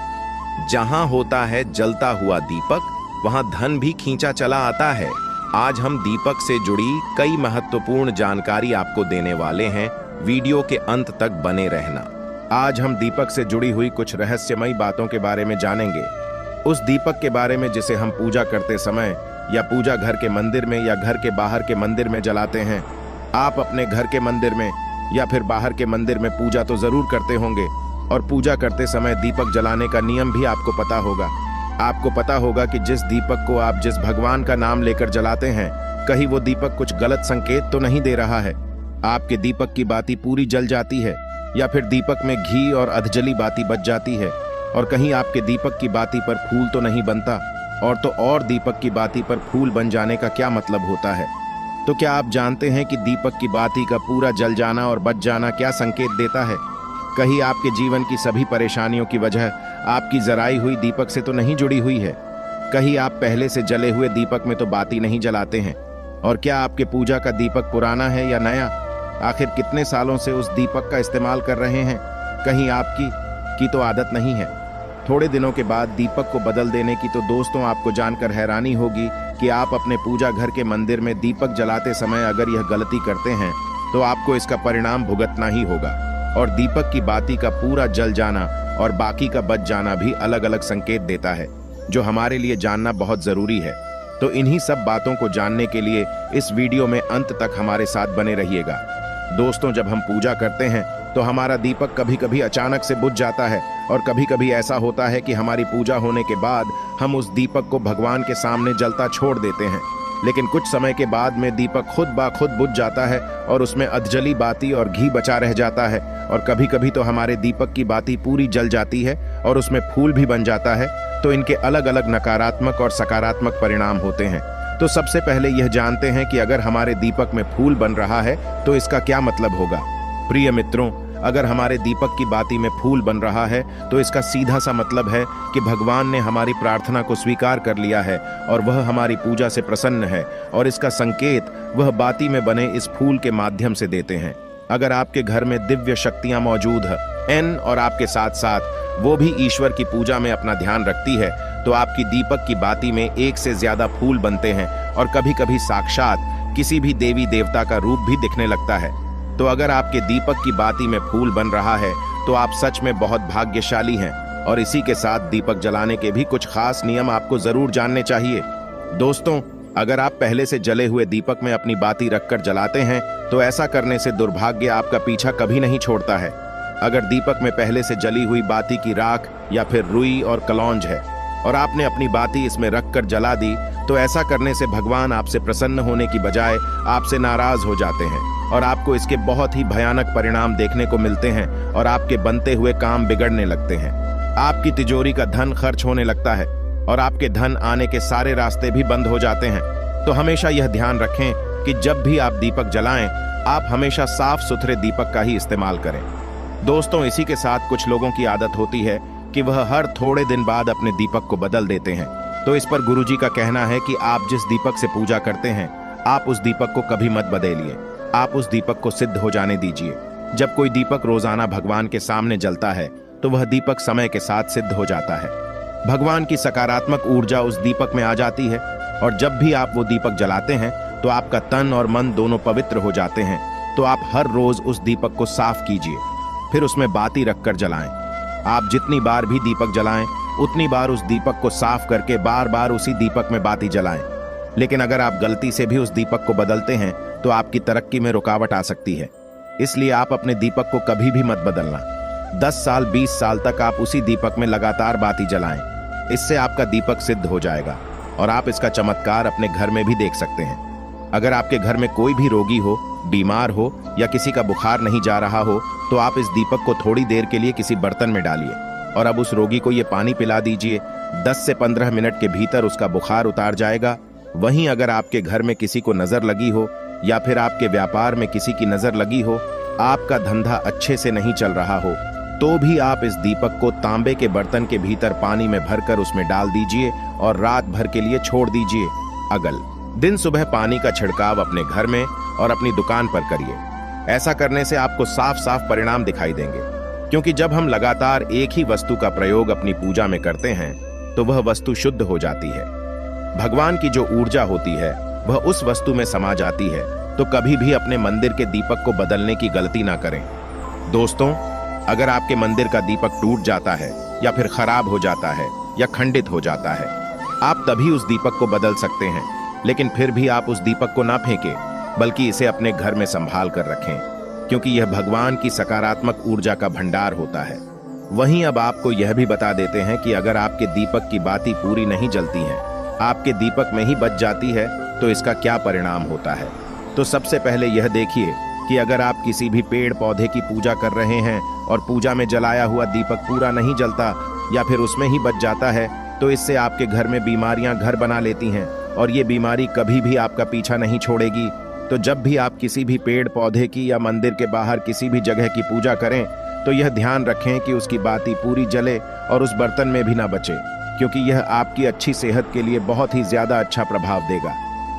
जहां होता है जलता हुआ दीपक, वहां धन भी खींचा चला आता है। आज हम दीपक से जुड़ी कई महत्वपूर्ण जानकारी आपको देने वाले हैं। वीडियो के अंत तक बने रहना। आज हम दीपक से जुड़ी हुई कुछ रहस्यमयी बातों के बारे में जानेंगे। उस दीपक के बारे में जिसे हम पूजा करते समय या पूजा घर के मंदिर में या घर के बाहर के मंदिर में जलाते हैं। आप अपने घर के मंदिर में या फिर बाहर के मंदिर में पूजा तो जरूर करते होंगे और पूजा करते समय दीपक जलाने का नियम भी आपको पता होगा। आपको पता होगा कि जिस दीपक को आप जिस भगवान का नाम लेकर जलाते हैं, कहीं वो दीपक कुछ गलत संकेत तो नहीं दे रहा है। आपके दीपक की बाती पूरी जल जाती है या फिर दीपक में घी और अधजली बाती बच जाती है, और कहीं आपके दीपक की बाती पर फूल तो नहीं बनता। और तो और दीपक की बाती पर फूल बन जाने का क्या मतलब होता है? तो क्या आप जानते हैं कि दीपक की बाती का पूरा जल जाना और बच जाना क्या संकेत देता है? कहीं आपके जीवन की सभी परेशानियों की वजह आपकी जराई हुई दीपक से तो नहीं जुड़ी हुई है? कहीं आप पहले से जले हुए दीपक में तो बाती नहीं जलाते हैं? और क्या आपके पूजा का दीपक पुराना है या नया? आखिर कितने सालों से उस दीपक का इस्तेमाल कर रहे हैं? कहीं आपकी तो आदत नहीं है। थोड़े दिनों के बाद दीपक को बदल देने की तो दोस्तों आपको जानकर हैरानी होगी कि आप अपने पूजा घर के मंदिर में दीपक जलाते समय अगर यह गलती करते हैं तो आपको इसका परिणाम भुगतना ही होगा। और दीपक की बाती का पूरा जल जाना और बाकी का बच जाना भी अलग अलग संकेत देता है, जो हमारे लिए जानना बहुत जरूरी है। तो इन्हीं सब बातों को जानने के लिए इस वीडियो में अंत तक हमारे साथ बने रहिएगा। दोस्तों जब हम पूजा करते हैं तो हमारा दीपक कभी कभी अचानक से बुझ जाता है और कभी कभी ऐसा होता है कि हमारी पूजा होने के बाद हम उस दीपक को भगवान के सामने जलता छोड़ देते हैं। लेकिन कुछ समय के बाद में दीपक खुद ब खुद बुझ जाता है और उसमें अधजली बाती और घी बचा रह जाता है। और कभी कभी तो हमारे दीपक की बाती पूरी जल जाती है और उसमें फूल भी बन जाता है। तो इनके अलग अलग नकारात्मक और सकारात्मक परिणाम होते हैं। तो सबसे पहले यह जानते हैं कि अगर हमारे दीपक में फूल बन रहा है तो इसका क्या मतलब होगा। प्रिय मित्रों, अगर हमारे दीपक की बाती में फूल बन रहा है तो इसका सीधा सा मतलब है कि भगवान ने हमारी प्रार्थना को स्वीकार कर लिया है और वह हमारी पूजा से प्रसन्न है। और इसका संकेत वह बाती में बने इस फूल के माध्यम से देते हैं। अगर आपके घर में दिव्य शक्तियां मौजूद हैं और आपके साथ साथ वो भी ईश्वर की पूजा में अपना ध्यान रखती है, तो आपकी दीपक की बाती में एक से ज्यादा फूल बनते हैं और कभी कभी साक्षात किसी भी देवी देवता का रूप भी दिखने लगता है। तो अगर आपके दीपक की बाती में फूल बन रहा है तो आप सच में बहुत भाग्यशाली हैं। और इसी के साथ दीपक जलाने के भी कुछ खास नियम आपको जरूर जानने चाहिए। दोस्तों, अगर आप पहले से जले हुए दीपक में अपनी बाती रखकर जलाते हैं तो ऐसा करने से दुर्भाग्य आपका पीछा कभी नहीं छोड़ता है। अगर दीपक में पहले से जली हुई बाती की राख या फिर रुई और कलौंज है और आपने अपनी बाती इसमें रखकर जला दी, तो ऐसा करने से भगवान आपसे प्रसन्न होने की बजाय आपसे नाराज हो जाते हैं और आपको इसके बहुत ही भयानक परिणाम देखने को मिलते हैं और आपके बनते हुए काम बिगड़ने लगते हैं। आपकी तिजोरी का धन खर्च होने लगता है और आपके धन आने के सारे रास्ते भी बंद हो जाते हैं। तो हमेशा यह ध्यान रखें कि जब भी आप दीपक जलाएं, आप हमेशा साफ सुथरे दीपक का ही इस्तेमाल करें। दोस्तों, इसी के साथ कुछ लोगों की आदत होती है कि वह हर थोड़े दिन बाद अपने दीपक को बदल देते हैं। तो इस पर गुरुजी का कहना है कि आप जिस दीपक से पूजा करते हैं, आप उस दीपक को कभी मत बदलिए। आप उस दीपक को सिद्ध हो जाने दीजिए। जब कोई दीपक रोजाना भगवान के सामने जलता है तो वह दीपक समय के साथ सिद्ध हो जाता है। भगवान की सकारात्मक ऊर्जा उस दीपक में आ जाती है और जब भी आप वो दीपक जलाते हैं तो आपका तन और मन दोनों पवित्र हो जाते हैं। तो आप हर रोज उस दीपक को साफ कीजिए, फिर उसमें बाती रखकर जलाएं। आप जितनी बार भी दीपक जलाएं, उतनी बार उस दीपक को साफ करके बार बार उसी दीपक में बाती जलाएं। लेकिन अगर आप गलती से भी उस दीपक को बदलते हैं तो आपकी तरक्की में रुकावट आ सकती है। इसलिए आप अपने दीपक को कभी भी मत बदलना। 10 साल 20 साल तक आप उसी दीपक में लगातार बाती जलाएं। इससे आपका दीपक सिद्ध हो जाएगा और आप इसका चमत्कार अपने घर में भी देख सकते हैं। अगर आपके घर में कोई भी रोगी हो, बीमार हो या किसी का बुखार नहीं जा रहा हो तो आप इस दीपक को थोड़ी देर के लिए किसी बर्तन में डालिए और अब उस रोगी को ये पानी पिला दीजिए। 10 से 15 मिनट के भीतर उसका बुखार उतार जाएगा। वहीं अगर आपके घर में किसी को नजर लगी हो या फिर आपके व्यापार में किसी की नजर लगी हो, आपका धंधा अच्छे से नहीं चल रहा हो, तो भी आप इस दीपक को तांबे के बर्तन के भीतर पानी में भरकर उसमें डाल दीजिए और रात भर के लिए छोड़ दीजिए। अगल दिन सुबह पानी का छिड़काव अपने घर में और अपनी दुकान पर करिए। ऐसा करने से आपको साफ साफ परिणाम दिखाई देंगे, क्योंकि जब हम लगातार एक ही वस्तु का प्रयोग अपनी पूजा में करते हैं तो वह वस्तु शुद्ध हो जाती है। भगवान की जो ऊर्जा होती है वह उस वस्तु में समा जाती है। तो कभी भी अपने मंदिर के दीपक को बदलने की गलती ना करें। दोस्तों, अगर आपके मंदिर का दीपक टूट जाता है या फिर खराब हो जाता है या खंडित हो जाता है, आप तभी उस दीपक को बदल सकते हैं। लेकिन फिर भी आप उस दीपक को ना फेंकें, बल्कि इसे अपने घर में संभाल कर रखें, क्योंकि यह भगवान की सकारात्मक ऊर्जा का भंडार होता है। वहीं अब आपको यह भी बता देते हैं कि अगर आपके दीपक की बाती पूरी नहीं जलती हैं, आपके दीपक में ही बच जाती है, तो इसका क्या परिणाम होता है। तो सबसे पहले यह देखिए कि अगर आप किसी भी पेड़ पौधे की पूजा कर रहे हैं और पूजा में जलाया हुआ दीपक पूरा नहीं जलता या फिर उसमें ही बच जाता है, तो इससे आपके घर में बीमारियां घर बना लेती हैं और ये बीमारी कभी भी आपका पीछा नहीं छोड़ेगी। तो जब भी आप किसी भी पेड़ पौधे की या मंदिर के बाहर किसी भी जगह की पूजा करें तो यह ध्यान रखें कि उसकी बाती पूरी जले और उस बर्तन में भी ना बचे, क्योंकि यह आपकी अच्छी सेहत के लिए बहुत ही ज्यादा अच्छा प्रभाव देगा।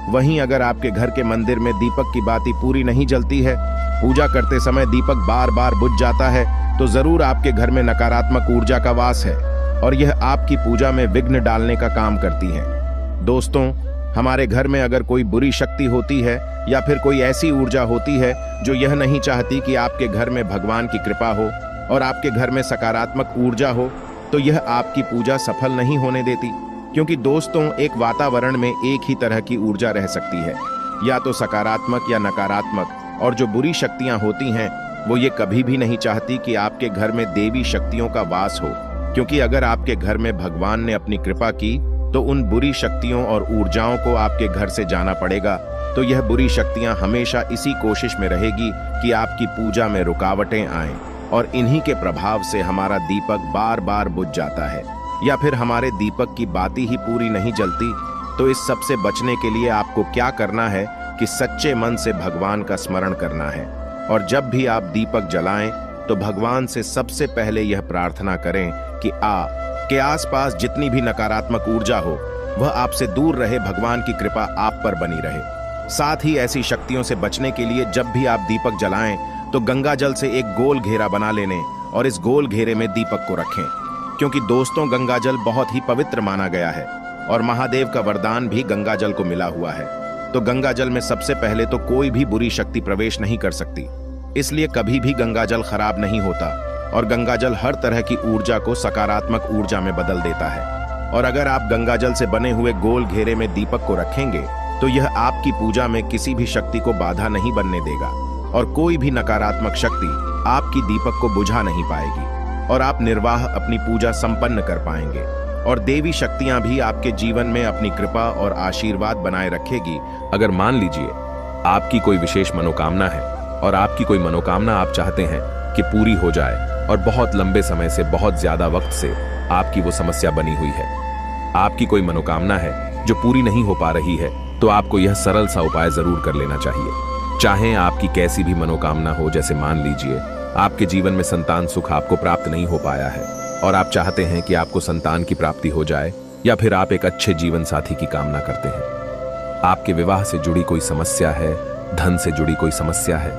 वहीं अगर आपके घर के मंदिर में दीपक की बाती पूरी नहीं जलती है, पूजा करते समय दीपक बार बार बुझ जाता है, तो जरूर आपके घर में नकारात्मक ऊर्जा का वास है और यह आपकी पूजा में विघ्न डालने का काम करती है। दोस्तों, हमारे घर में अगर कोई बुरी शक्ति होती है या फिर कोई ऐसी ऊर्जा होती है जो यह नहीं चाहती कि आपके घर में भगवान की कृपा हो और आपके घर में सकारात्मक ऊर्जा हो, तो यह आपकी पूजा सफल नहीं होने देती। क्योंकि दोस्तों, एक वातावरण में एक ही तरह की ऊर्जा रह सकती है, या तो सकारात्मक या नकारात्मक, और जो बुरी शक्तियां होती हैं वो ये कभी भी नहीं चाहती कि आपके घर में देवी शक्तियों का वास हो, क्योंकि अगर आपके घर में भगवान ने अपनी कृपा की तो उन बुरी शक्तियों और ऊर्जाओं को आपके घर से जाना पड़ेगा। तो यह बुरी शक्तियां हमेशा इसी कोशिश में रहेगी कि आपकी पूजा में रुकावटें आएं और इन्हीं के प्रभाव से हमारा दीपक बार बार बुझ जाता है या फिर हमारे दीपक की बाती ही पूरी नहीं जलती। तो इस सब से बचने के लिए आपको क्या करना है कि सच्चे मन से भगवान का स्मरण करना है, और जब भी आप दीपक जलाएं तो भगवान से सबसे पहले यह प्रार्थना करें कि के आसपास जितनी भी नकारात्मक ऊर्जा हो वह आपसे दूर रहे, भगवान की कृपा आप पर बनी रहे। साथ ही ऐसी शक्तियों से बचने के लिए जब भी आप दीपक जलाएं तो गंगा जल से एक गोल घेरा बना लेने और इस गोल घेरे में दीपक को रखें, क्योंकि दोस्तों, गंगा जल बहुत ही पवित्र माना गया है और महादेव का वरदान भी गंगा जल को मिला हुआ है। तो गंगा जल में सबसे पहले तो कोई भी बुरी शक्ति प्रवेश नहीं कर सकती, इसलिए कभी भी गंगा जल खराब नहीं होता और गंगा जल हर तरह की ऊर्जा को सकारात्मक ऊर्जा में बदल देता है। और अगर आप गंगा जल से बने हुए गोल घेरे में दीपक को रखेंगे तो यह आपकी पूजा में किसी भी शक्ति को बाधा नहीं बनने देगा और कोई भी नकारात्मक शक्ति आपकी दीपक को बुझा नहीं पाएगी और आप निर्वाह अपनी पूजा संपन्न कर पाएंगे और देवी शक्तियां भी आपके जीवन में अपनी कृपा और आशीर्वाद बनाए रखेगी। अगर मान लीजिए आपकी कोई विशेष मनोकामना है और आपकी कोई मनोकामना आप चाहते हैं कि पूरी हो जाए और बहुत लंबे समय से, बहुत ज्यादा वक्त से आपकी वो समस्या बनी हुई है, आपकी कोई मनोकामना है जो पूरी नहीं हो पा रही है, तो आपको यह सरल सा उपाय जरूर कर लेना चाहिए। चाहे आपकी कैसी भी मनोकामना हो, जैसे मान लीजिए आपके जीवन में संतान सुख आपको प्राप्त नहीं हो पाया है और आप चाहते हैं कि आपको संतान की प्राप्ति हो जाए, या फिर आप एक अच्छे जीवन साथी की कामना करते हैं, आपके विवाह से जुड़ी कोई समस्या है, धन से जुड़ी कोई समस्या है।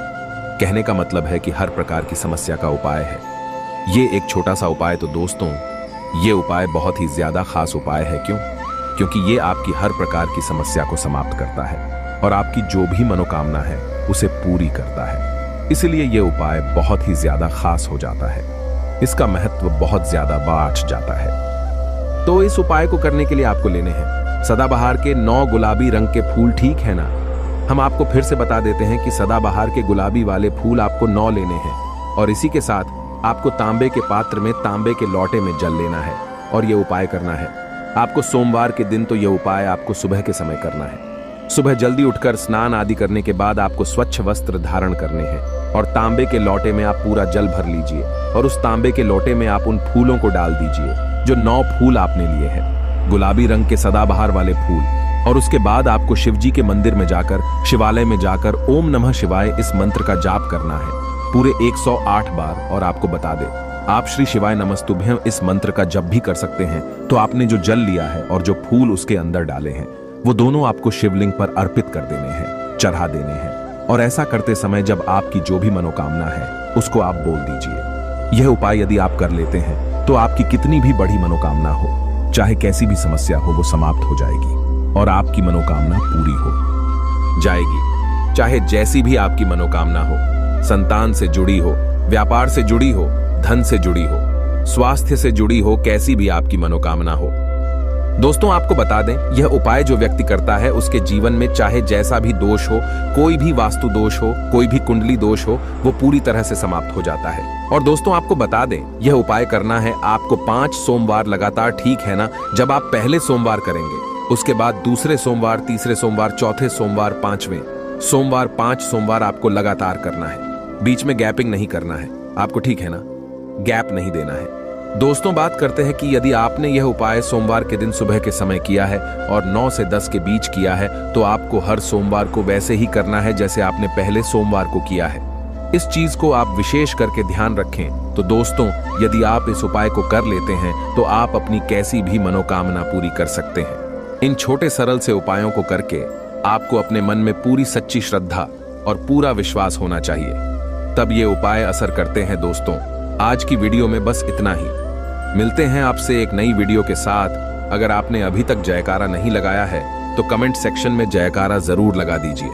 कहने का मतलब है कि हर प्रकार की समस्या का उपाय है। ये एक छोटा सा उपाय तो दोस्तों, ये उपाय बहुत ही ज्यादा खास उपाय है। क्यों? क्योंकि ये आपकी हर प्रकार की समस्या को समाप्त करता है और आपकी जो भी मनोकामना है उसे पूरी करता है। इसलिए ये उपाय बहुत ही ज्यादा खास हो जाता है। इसका महत्व बहुत ज्यादा बढ़ जाता है। तो इस उपाय को करने के लिए आपको लेने हैं सदाबहार के 9 गुलाबी रंग के फूल, ठीक है ना। हम आपको फिर से बता देते हैं कि सदाबहार के गुलाबी वाले फूल आपको 9 लेने हैं और इसी के साथ आपको तांबे के पात्र में तांबे के लोटे में जल लेना है और यह उपाय करना है। आपको सोमवार के दिन तो यह उपाय आपको सुबह के समय करना है। सुबह जल्दी उठकर स्नान आदि करने के बाद आपको स्वच्छ वस्त्र धारण करने हैं और तांबे के लोटे में आप पूरा जल भर लीजिए और उस तांबे के लोटे में आप उन फूलों को डाल दीजिए जो 9 फूल आपने लिए हैं, गुलाबी रंग के सदाबहार वाले फूल। और उसके बाद आपको शिवजी के मंदिर में जाकर, शिवालय में जाकर ओम नमः शिवाय इस मंत्र का जाप करना है पूरे 108 बार। और आपको बता दें, आप श्री शिवाय नमस्तुभ्यं इस मंत्र का जब भी कर सकते हैं तो आपने जो जल लिया है और जो फूल उसके अंदर डाले हैं वो दोनों आपको शिवलिंग पर अर्पित कर देने हैं, चढ़ा देने हैं। और ऐसा करते समय जब आपकी जो भी मनोकामना है उसको आप बोल दीजिए। यह उपाय यदि आप कर लेते हैं तो आपकी कितनी भी बड़ी मनोकामना हो, चाहे कैसी भी समस्या हो, वो समाप्त हो जाएगी और आपकी मनोकामना पूरी हो जाएगी। चाहे जैसी भी आपकी मनोकामना हो, संतान से जुड़ी हो, व्यापार से जुड़ी हो, धन से जुड़ी हो, स्वास्थ्य से जुड़ी हो, कैसी भी आपकी मनोकामना हो। दोस्तों आपको बता दें, यह उपाय जो व्यक्ति करता है उसके जीवन में चाहे जैसा भी दोष हो, कोई भी वास्तु दोष हो, कोई भी कुंडली दोष हो, वो पूरी तरह से समाप्त हो जाता है। और दोस्तों आपको बता दें, यह उपाय करना है आपको 5 सोमवार लगातार, ठीक है ना। जब आप पहले सोमवार करेंगे, उसके बाद दूसरे सोमवार, तीसरे सोमवार, चौथे सोमवार, 5वें सोमवार, 5 सोमवार आपको लगातार करना है। बीच में गैपिंग नहीं करना है आपको, ठीक है ना, गैप नहीं देना है। दोस्तों बात करते हैं कि यदि आपने यह उपाय सोमवार के दिन सुबह के समय किया है और 9 से 10 के बीच किया है तो आपको हर सोमवार को वैसे ही करना है जैसे आपने पहले सोमवार को किया है। इस चीज को आप विशेष करके ध्यान रखें। तो दोस्तों यदि आप इस उपाय को कर लेते हैं तो आप अपनी कैसी भी मनोकामना पूरी कर सकते हैं। इन छोटे सरल से उपायों को करके आपको अपने मन में पूरी सच्ची श्रद्धा और पूरा विश्वास होना चाहिए, तब ये उपाय असर करते हैं। दोस्तों आज की वीडियो में बस इतना ही। मिलते हैं आपसे एक नई वीडियो के साथ। अगर आपने अभी तक जयकारा नहीं लगाया है तो कमेंट सेक्शन में जयकारा जरूर लगा दीजिए।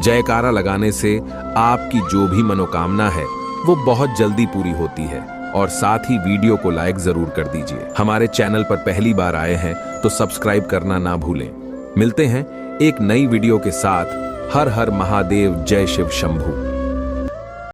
जयकारा लगाने से आपकी जो भी मनोकामना है वो बहुत जल्दी पूरी होती है। और साथ ही वीडियो को लाइक जरूर कर दीजिए। हमारे चैनल पर पहली बार आए हैं तो सब्सक्राइब करना ना भूलें। मिलते हैं एक नई वीडियो के साथ। हर हर महादेव, जय शिव शंभू।